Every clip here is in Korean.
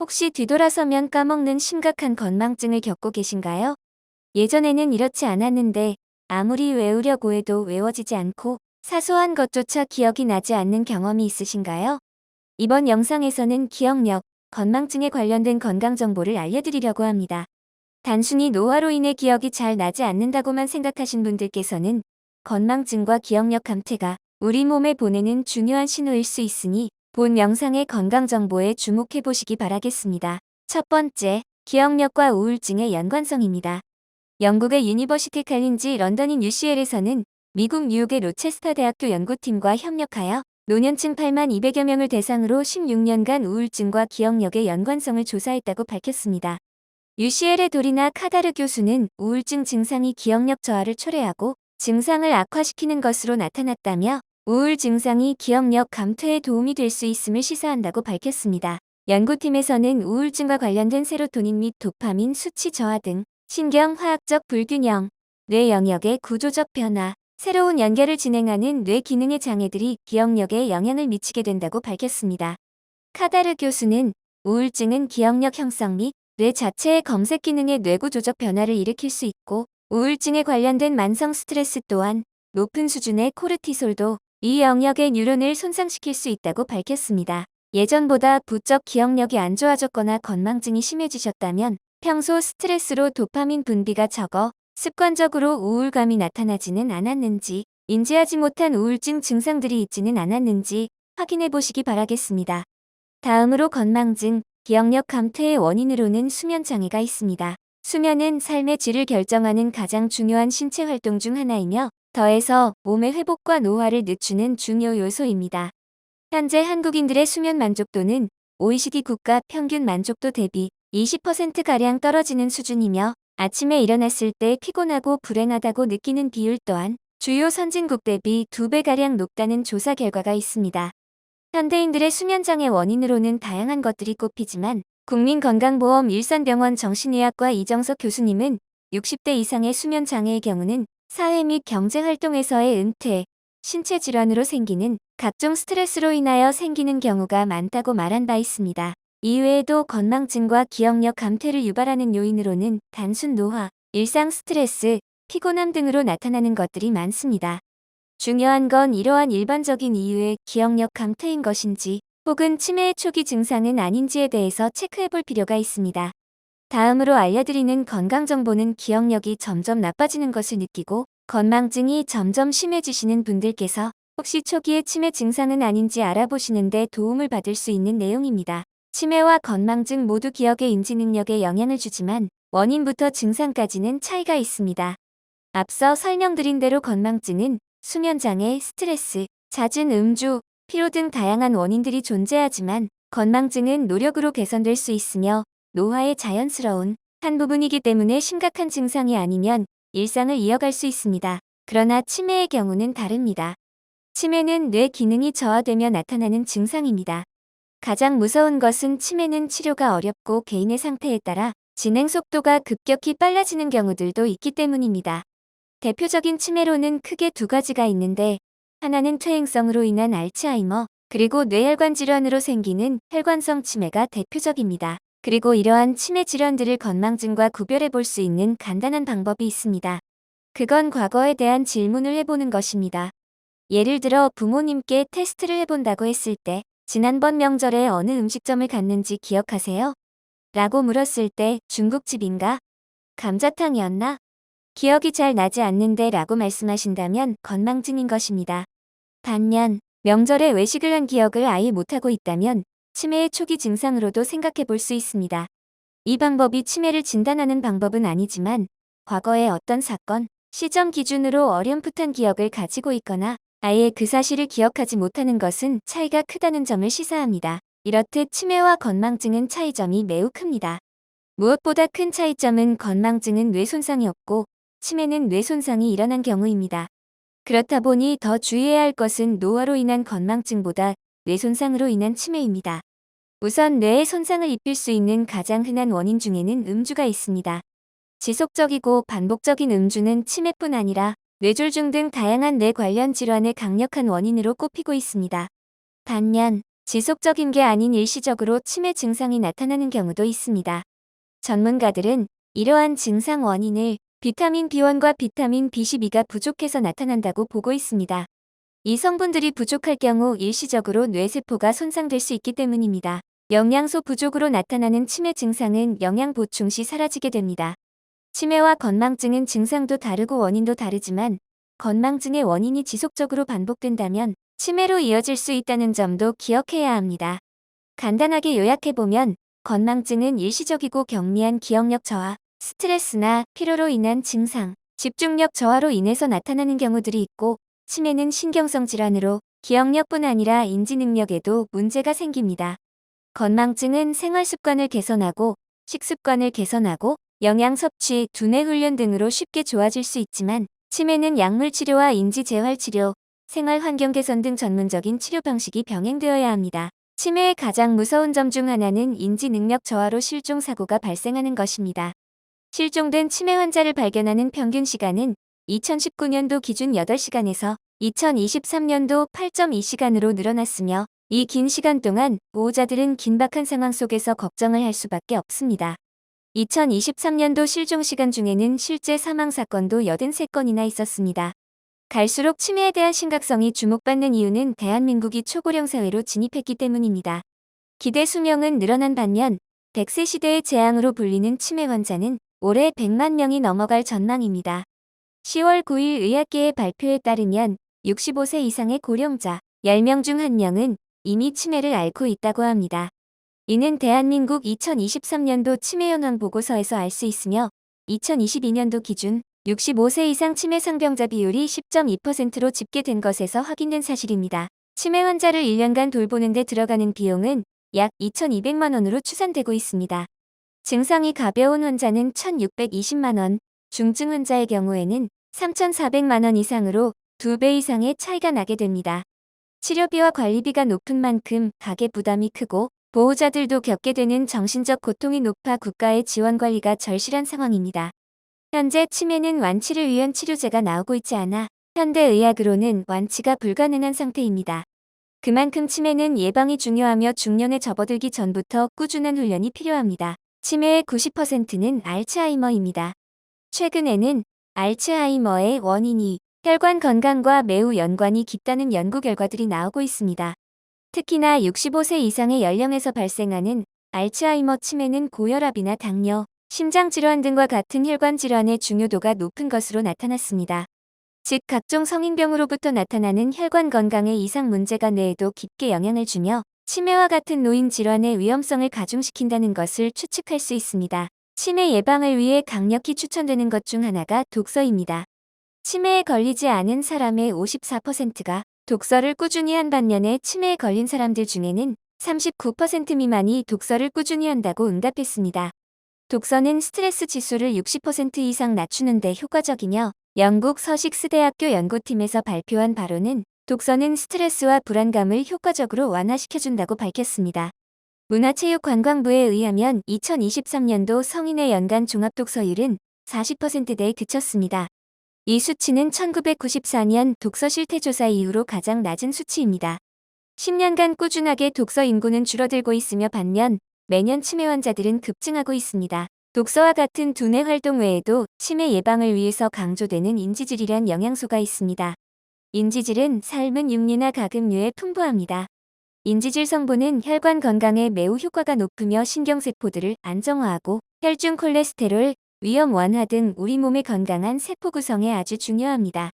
혹시 뒤돌아서면 까먹는 심각한 건망증을 겪고 계신가요? 예전에는 이렇지 않았는데 아무리 외우려고 해도 외워지지 않고 사소한 것조차 기억이 나지 않는 경험이 있으신가요? 이번 영상에서는 기억력, 건망증에 관련된 건강 정보를 알려드리려고 합니다. 단순히 노화로 인해 기억이 잘 나지 않는다고만 생각하신 분들께서는 건망증과 기억력 감퇴가 우리 몸에 보내는 중요한 신호일 수 있으니 본 영상의 건강 정보에 주목해 보시기 바라겠습니다. 첫 번째, 기억력과 우울증의 연관성입니다. 영국의 유니버시티 칼린지 런던인 UCL에서는 미국 뉴욕의 로체스터 대학교 연구팀과 협력하여 노년층 8만 200여 명을 대상으로 16년간 우울증과 기억력의 연관성을 조사했다고 밝혔습니다. UCL의 도리나 카다르 교수는 우울증 증상이 기억력 저하를 초래하고 증상을 악화시키는 것으로 나타났다며 우울 증상이 기억력 감퇴에 도움이 될 수 있음을 시사한다고 밝혔습니다. 연구팀에서는 우울증과 관련된 세로토닌 및 도파민 수치 저하 등 신경화학적 불균형, 뇌 영역의 구조적 변화, 새로운 연결을 진행하는 뇌 기능의 장애들이 기억력에 영향을 미치게 된다고 밝혔습니다. 카다르 교수는 우울증은 기억력 형성 및 뇌 자체의 검색 기능의 뇌구조적 변화를 일으킬 수 있고 우울증에 관련된 만성 스트레스 또한 높은 수준의 코르티솔도 이 영역의 뉴런을 손상시킬 수 있다고 밝혔습니다. 예전보다 부쩍 기억력이 안 좋아졌거나 건망증이 심해지셨다면 평소 스트레스로 도파민 분비가 적어 습관적으로 우울감이 나타나지는 않았는지, 인지하지 못한 우울증 증상들이 있지는 않았는지 확인해 보시기 바라겠습니다. 다음으로 건망증, 기억력 감퇴의 원인으로는 수면 장애가 있습니다. 수면은 삶의 질을 결정하는 가장 중요한 신체 활동 중 하나이며 더해서 몸의 회복과 노화를 늦추는 중요 요소입니다. 현재 한국인들의 수면 만족도는 OECD 국가 평균 만족도 대비 20%가량 떨어지는 수준이며 아침에 일어났을 때 피곤하고 불행하다고 느끼는 비율 또한 주요 선진국 대비 2배가량 높다는 조사 결과가 있습니다. 현대인들의 수면장애 원인으로는 다양한 것들이 꼽히지만 국민건강보험 일산병원 정신의학과 이정석 교수님은 60대 이상의 수면장애의 경우는 사회 및 경제활동에서의 은퇴, 신체 질환으로 생기는 각종 스트레스로 인하여 생기는 경우가 많다고 말한 바 있습니다. 이외에도 건망증과 기억력 감퇴를 유발하는 요인으로는 단순 노화, 일상 스트레스, 피곤함 등으로 나타나는 것들이 많습니다. 중요한 건 이러한 일반적인 이유의 기억력 감퇴인 것인지 혹은 치매의 초기 증상은 아닌지에 대해서 체크해 볼 필요가 있습니다. 다음으로 알려드리는 건강정보는 기억력이 점점 나빠지는 것을 느끼고 건망증이 점점 심해지시는 분들께서 혹시 초기의 치매 증상은 아닌지 알아보시는 데 도움을 받을 수 있는 내용입니다. 치매와 건망증 모두 기억의 인지 능력에 영향을 주지만 원인부터 증상까지는 차이가 있습니다. 앞서 설명드린 대로 건망증은 수면장애, 스트레스, 잦은 음주, 피로 등 다양한 원인들이 존재하지만 건망증은 노력으로 개선될 수 있으며 노화의 자연스러운 한 부분이기 때문에 심각한 증상이 아니면 일상을 이어갈 수 있습니다. 그러나 치매의 경우는 다릅니다. 치매는 뇌 기능이 저하되며 나타나는 증상입니다. 가장 무서운 것은 치매는 치료가 어렵고 개인의 상태에 따라 진행 속도가 급격히 빨라지는 경우들도 있기 때문입니다. 대표적인 치매로는 크게 두 가지가 있는데 하나는 퇴행성으로 인한 알츠하이머, 그리고 뇌혈관 질환으로 생기는 혈관성 치매가 대표적입니다. 그리고 이러한 치매 질환들을 건망증과 구별해 볼 수 있는 간단한 방법이 있습니다. 그건 과거에 대한 질문을 해보는 것입니다. 예를 들어 부모님께 테스트를 해본다고 했을 때 지난번 명절에 어느 음식점을 갔는지 기억하세요? 라고 물었을 때 중국집인가? 감자탕이었나? 기억이 잘 나지 않는데 라고 말씀하신다면 건망증인 것입니다. 반면 명절에 외식을 한 기억을 아예 못하고 있다면 치매의 초기 증상으로도 생각해 볼 수 있습니다. 이 방법이 치매를 진단하는 방법은 아니지만 과거의 어떤 사건, 시점 기준으로 어렴풋한 기억을 가지고 있거나 아예 그 사실을 기억하지 못하는 것은 차이가 크다는 점을 시사합니다. 이렇듯 치매와 건망증은 차이점이 매우 큽니다. 무엇보다 큰 차이점은 건망증은 뇌 손상이 없고 치매는 뇌 손상이 일어난 경우입니다. 그렇다 보니 더 주의해야 할 것은 노화로 인한 건망증보다 뇌 손상으로 인한 치매입니다. 우선 뇌에 손상을 입힐 수 있는 가장 흔한 원인 중에는 음주가 있습니다. 지속적이고 반복적인 음주는 치매뿐 아니라 뇌졸중 등 다양한 뇌 관련 질환의 강력한 원인으로 꼽히고 있습니다. 반면 지속적인 게 아닌 일시적으로 치매 증상이 나타나는 경우도 있습니다. 전문가들은 이러한 증상 원인을 비타민 B1과 비타민 B12가 부족해서 나타난다고 보고 있습니다. 이 성분들이 부족할 경우 일시적으로 뇌세포가 손상될 수 있기 때문입니다. 영양소 부족으로 나타나는 치매 증상은 영양 보충 시 사라지게 됩니다. 치매와 건망증은 증상도 다르고 원인도 다르지만 건망증의 원인이 지속적으로 반복된다면 치매로 이어질 수 있다는 점도 기억해야 합니다. 간단하게 요약해보면 건망증은 일시적이고 경미한 기억력 저하, 스트레스나 피로로 인한 증상, 집중력 저하로 인해서 나타나는 경우들이 있고 치매는 신경성 질환으로 기억력뿐 아니라 인지 능력에도 문제가 생깁니다. 건망증은 생활 습관을 개선하고 식습관을 개선하고 영양 섭취, 두뇌 훈련 등으로 쉽게 좋아질 수 있지만 치매는 약물 치료와 인지 재활 치료, 생활 환경 개선 등 전문적인 치료 방식이 병행되어야 합니다. 치매의 가장 무서운 점 중 하나는 인지 능력 저하로 실종 사고가 발생하는 것입니다. 실종된 치매 환자를 발견하는 평균 시간은 2019년도 기준 8시간에서 2023년도 8.2시간으로 늘어났으며 이 긴 시간 동안 보호자들은 긴박한 상황 속에서 걱정을 할 수밖에 없습니다. 2023년도 실종 시간 중에는 실제 사망 사건도 83건이나 있었습니다. 갈수록 치매에 대한 심각성이 주목받는 이유는 대한민국이 초고령 사회로 진입했기 때문입니다. 기대 수명은 늘어난 반면 100세 시대의 재앙으로 불리는 치매 환자는 올해 100만 명이 넘어갈 전망입니다. 10월 9일 의학계의 발표에 따르면 65세 이상의 고령자 10명 중 1명은 이미 치매를 앓고 있다고 합니다. 이는 대한민국 2023년도 치매 현황 보고서에서 알 수 있으며 2022년도 기준 65세 이상 치매 상병자 비율이 10.2%로 집계된 것에서 확인된 사실입니다. 치매 환자를 1년간 돌보는 데 들어가는 비용은 약 2,200만 원으로 추산되고 있습니다. 증상이 가벼운 환자는 1,620만 원, 중증 환자의 경우에는 3,400만 원 이상으로 2배 이상의 차이가 나게 됩니다. 치료비와 관리비가 높은 만큼 가계 부담이 크고 보호자들도 겪게 되는 정신적 고통이 높아 국가의 지원 관리가 절실한 상황입니다. 현재 치매는 완치를 위한 치료제가 나오고 있지 않아 현대의학으로는 완치가 불가능한 상태입니다. 그만큼 치매는 예방이 중요하며 중년에 접어들기 전부터 꾸준한 훈련이 필요합니다. 치매의 90%는 알츠하이머입니다. 최근에는 알츠하이머의 원인이 혈관 건강과 매우 연관이 깊다는 연구 결과들이 나오고 있습니다. 특히나 65세 이상의 연령에서 발생하는 알츠하이머 치매는 고혈압이나 당뇨, 심장질환 등과 같은 혈관 질환의 중요도가 높은 것으로 나타났습니다. 즉 각종 성인병으로부터 나타나는 혈관 건강의 이상 문제가 뇌에도 깊게 영향을 주며 치매와 같은 노인 질환의 위험성을 가중시킨다는 것을 추측할 수 있습니다. 치매 예방을 위해 강력히 추천되는 것 중 하나가 독서입니다. 치매에 걸리지 않은 사람의 54%가 독서를 꾸준히 한 반면에 치매에 걸린 사람들 중에는 39% 미만이 독서를 꾸준히 한다고 응답했습니다. 독서는 스트레스 지수를 60% 이상 낮추는 데 효과적이며 영국 서식스대학교 연구팀에서 발표한 바로는 독서는 스트레스와 불안감을 효과적으로 완화시켜준다고 밝혔습니다. 문화체육관광부에 의하면 2023년도 성인의 연간 종합독서율은 40%대에 그쳤습니다. 이 수치는 1994년 독서 실태조사 이후로 가장 낮은 수치입니다. 10년간 꾸준하게 독서 인구는 줄어들고 있으며 반면 매년 치매 환자들은 급증하고 있습니다. 독서와 같은 두뇌 활동 외에도 치매 예방을 위해서 강조되는 인지질이란 영양소가 있습니다. 인지질은 삶은 육류나 가금류에 풍부합니다. 인지질 성분은 혈관 건강에 매우 효과가 높으며 신경세포들을 안정화하고 혈중 콜레스테롤, 위험 완화 등 우리 몸의 건강한 세포 구성에 아주 중요합니다.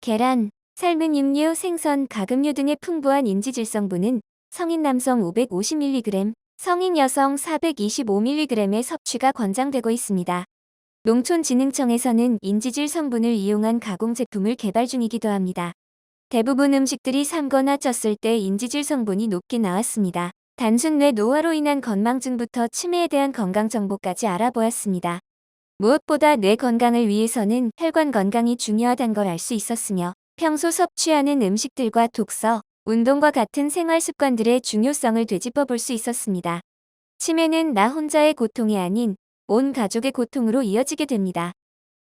계란, 삶은 육류, 생선, 가금류 등의 풍부한 인지질 성분은 성인 남성 550mg, 성인 여성 425mg의 섭취가 권장되고 있습니다. 농촌진흥청에서는 인지질 성분을 이용한 가공제품을 개발 중이기도 합니다. 대부분 음식들이 삶거나 쪘을 때 인지질 성분이 높게 나왔습니다. 단순 뇌 노화로 인한 건망증부터 치매에 대한 건강 정보까지 알아보았습니다. 무엇보다 뇌 건강을 위해서는 혈관 건강이 중요하다는 걸 알 수 있었으며 평소 섭취하는 음식들과 독서, 운동과 같은 생활 습관들의 중요성을 되짚어 볼 수 있었습니다. 치매는 나 혼자의 고통이 아닌 온 가족의 고통으로 이어지게 됩니다.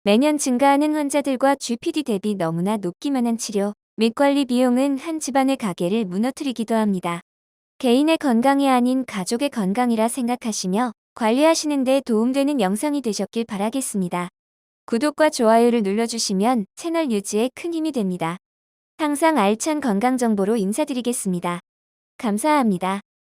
매년 증가하는 환자들과 GPD 대비 너무나 높기만 한 치료 및 관리 비용은 한 집안의 가계를 무너뜨리기도 합니다. 개인의 건강이 아닌 가족의 건강이라 생각하시며 관리하시는 데 도움되는 영상이 되셨길 바라겠습니다. 구독과 좋아요를 눌러주시면 채널 유지에 큰 힘이 됩니다. 항상 알찬 건강 정보로 인사드리겠습니다. 감사합니다.